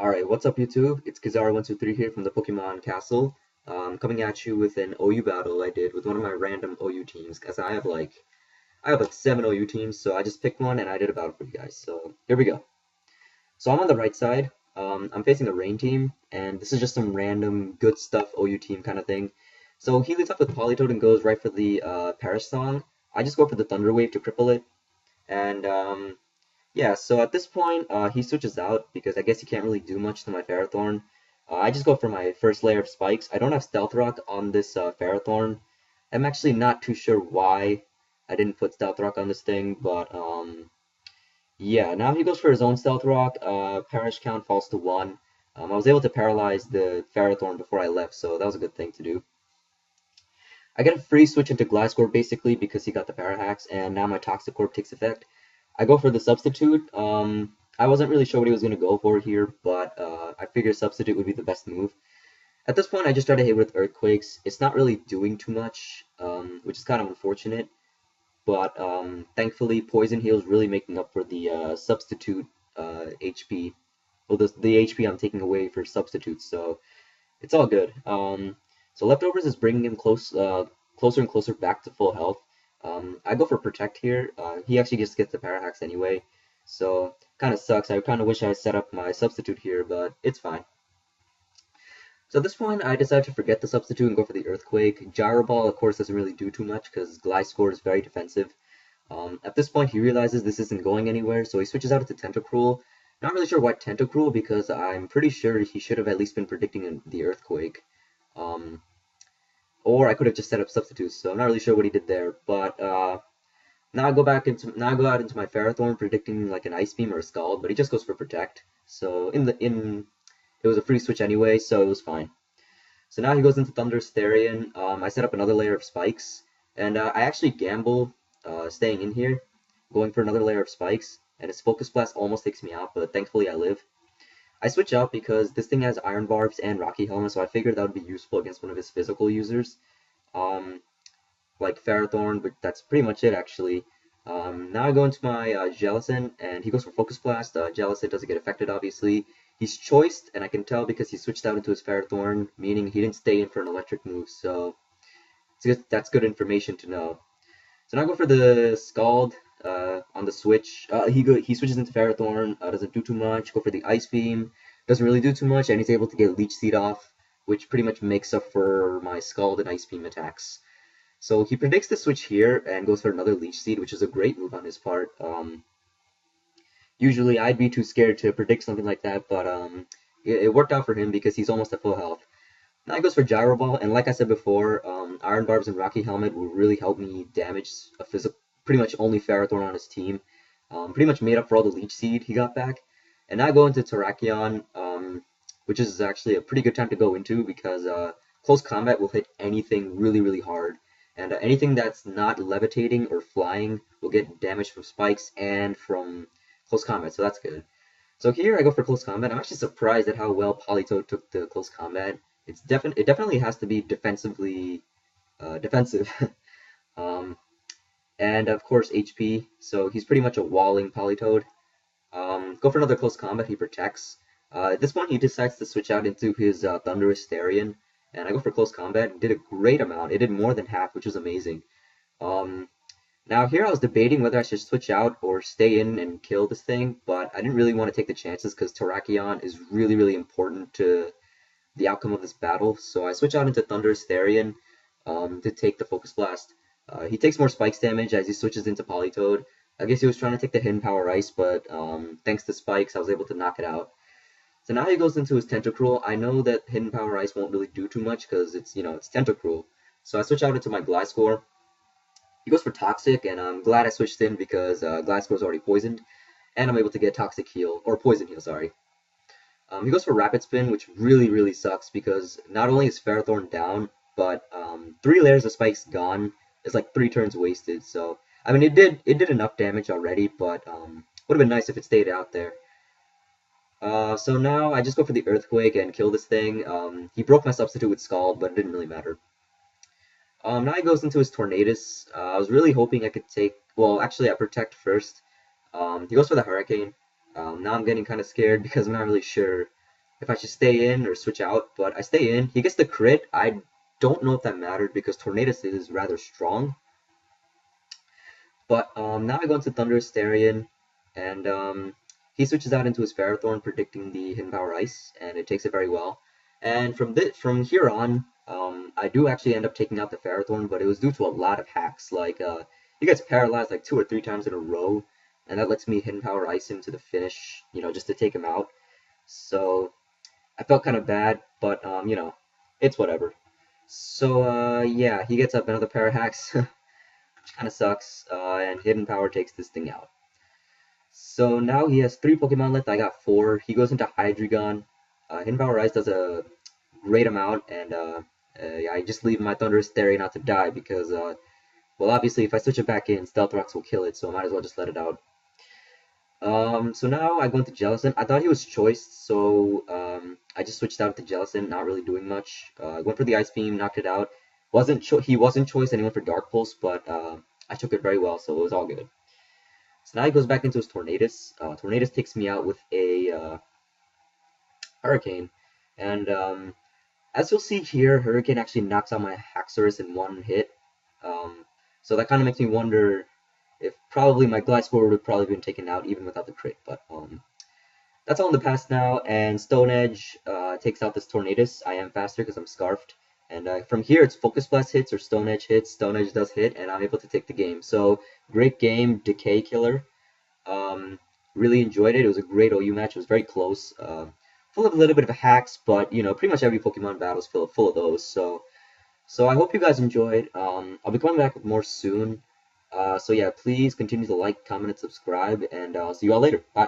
Alright, what's up YouTube? It's Kizaru123 here from the Pokemon Castle. Coming at you with an OU battle I did with one of my random OU teams, because I have like 7 OU teams, so I just picked one and I did a battle for you guys. So here we go. So I'm on the right side. I'm facing a rain team, and this is just some random good stuff OU team kind of thing. So he leads up with Politoed and goes right for the Perish Song. I just go for the Thunder Wave to cripple it, and yeah, so at this point, he switches out because I guess he can't really do much to my Ferrothorn. I just go for my first layer of spikes. I don't have Stealth Rock on this Ferrothorn. I'm actually not too sure why I didn't put Stealth Rock on this thing, but yeah, now he goes for his own Stealth Rock. Perish count falls to 1. I was able to paralyze the Ferrothorn before I left, so that was a good thing to do. I get a free switch into Gliscor basically because he got the parahax, and now my Toxic Orb takes effect. I go for the substitute. I wasn't really sure what he was going to go for here, but I figured substitute would be the best move. At this point, I just try to hit with Earthquakes. It's not really doing too much, which is kind of unfortunate. But thankfully, Poison Heal is really making up for the substitute HP. Well, the HP I'm taking away for substitutes, so it's all good. So Leftovers is bringing him closer and closer back to full health. I go for Protect here. He actually just gets the Parahax anyway, so kind of sucks. I kind of wish I set up my substitute here, but it's fine. So at this point, I decided to forget the substitute and go for the Earthquake. Gyro Ball, of course, doesn't really do too much because Gliscor is very defensive. At this point, he realizes this isn't going anywhere, so he switches out to Tentacruel. Not really sure why Tentacruel, because I'm pretty sure he should have at least been predicting the Earthquake. Or I could have just set up substitutes, so I'm not really sure what he did there. But now I go out into my Ferrothorn predicting like an Ice Beam or a Scald, but he just goes for Protect. So it was a free switch anyway, so it was fine. So now he goes into Thunderous Therian. I set up another layer of spikes, and I actually gamble staying in here, going for another layer of spikes, and his Focus Blast almost takes me out, but thankfully I live. I switch out because this thing has Iron Barbs and Rocky Helmet, so I figured that would be useful against one of his physical users, like Ferrothorn, but that's pretty much it actually. Now I go into my Jellicent, and he goes for Focus Blast. Jellicent doesn't get affected, obviously. He's choiced, and I can tell because he switched out into his Ferrothorn, meaning he didn't stay in for an electric move, so that's good information to know. So now I go for the Scald on the switch. He switches into Ferrothorn, doesn't do too much. Go for the Ice Beam, doesn't really do too much, and he's able to get Leech Seed off, which pretty much makes up for my Scald and Ice Beam attacks. So he predicts the switch here and goes for another Leech Seed, which is a great move on his part. Usually I'd be too scared to predict something like that, but it worked out for him because he's almost at full health. Now he goes for Gyro Ball, and like I said before, Iron Barbs and Rocky Helmet will really help me damage a pretty much only Ferrothorn on his team. Pretty much made up for all the Leech Seed he got back. And now I go into Terrakion, which is actually a pretty good time to go into because close combat will hit anything really, really hard. And anything that's not levitating or flying will get damaged from spikes and from close combat, so that's good. So here I go for close combat. I'm actually surprised at how well Politoed took the close combat. It definitely has to be defensive. And of course HP, so he's pretty much a walling Politoed. Go for another close combat, he protects. At this point he decides to switch out into his Thunderous Therian, and I go for close combat. It did a great amount. It did more than half, which was amazing. Now here I was debating whether I should switch out or stay in and kill this thing, but I didn't really want to take the chances because Terrakion is really, really important to the outcome of this battle, so I switch out into Thunderous Therian to take the Focus Blast. He takes more spikes damage as he switches into Politoed. I guess he was trying to take the Hidden Power Ice, but thanks to spikes I was able to knock it out. So now he goes into his Tentacruel. I know that Hidden Power Ice won't really do too much because it's Tentacruel. So I switch out into my Gliscor. He goes for Toxic, and I'm glad I switched in because Gliscor is already poisoned, and I'm able to get Toxic Heal, or Poison Heal, sorry. He goes for Rapid Spin, which really, really sucks because not only is Ferrothorn down, but 3 layers of spikes gone is like 3 turns wasted. So I mean, it did enough damage already, but would have been nice if it stayed out there. So now I just go for the Earthquake and kill this thing. He broke my substitute with Scald, but it didn't really matter. Now he goes into his Tornadus. I was really hoping I could take... Well, actually, I Protect first. He goes for the Hurricane. Now I'm getting kind of scared because I'm not really sure if I should stay in or switch out, but I stay in. He gets the crit. I don't know if that mattered because Tornadus is rather strong. But now I go into Thunder Asterion, and he switches out into his Ferrothorn, predicting the Hidden Power Ice, and it takes it very well. And from here on, I do actually end up taking out the Ferrothorn, but it was due to a lot of hacks. Like he gets paralyzed like 2 or 3 times in a row, and that lets me Hidden Power Ice him to the finish, just to take him out. So I felt kind of bad, but it's whatever. So yeah, he gets up another parahax, which kind of sucks, and Hidden Power takes this thing out. So now he has 3 Pokemon left. I got 4. He goes into Hydreigon. Hidden Power Rise does a great amount, and I just leave my Thunderous Theory not to die because, well, obviously if I switch it back in, Stealth Rocks will kill it, so I might as well just let it out. So now I go into Jellicent. I thought he was choiced, so I just switched out to Jellicent, not really doing much. I went for the Ice Beam, knocked it out. He wasn't choiced, and he went for Dark Pulse, but I took it very well, so it was all good. So now he goes back into his Tornadus. Tornadus takes me out with a Hurricane, and as you'll see here, Hurricane actually knocks out my Haxorus in one hit. So that kind of makes me wonder if probably my Gliscor would have probably been taken out even without the crit. But that's all in the past now, and Stone Edge takes out this Tornadus. I am faster because I'm Scarfed. And from here, it's Focus Blast hits or Stone Edge hits. Stone Edge does hit, and I'm able to take the game. So, great game, DcaeKiller. Really enjoyed it. It was a great OU match. It was very close. Full of a little bit of hacks, but, pretty much every Pokemon battle is full of those. So I hope you guys enjoyed. I'll be coming back with more soon. So yeah, please continue to like, comment, and subscribe, and I'll see you all later. Bye.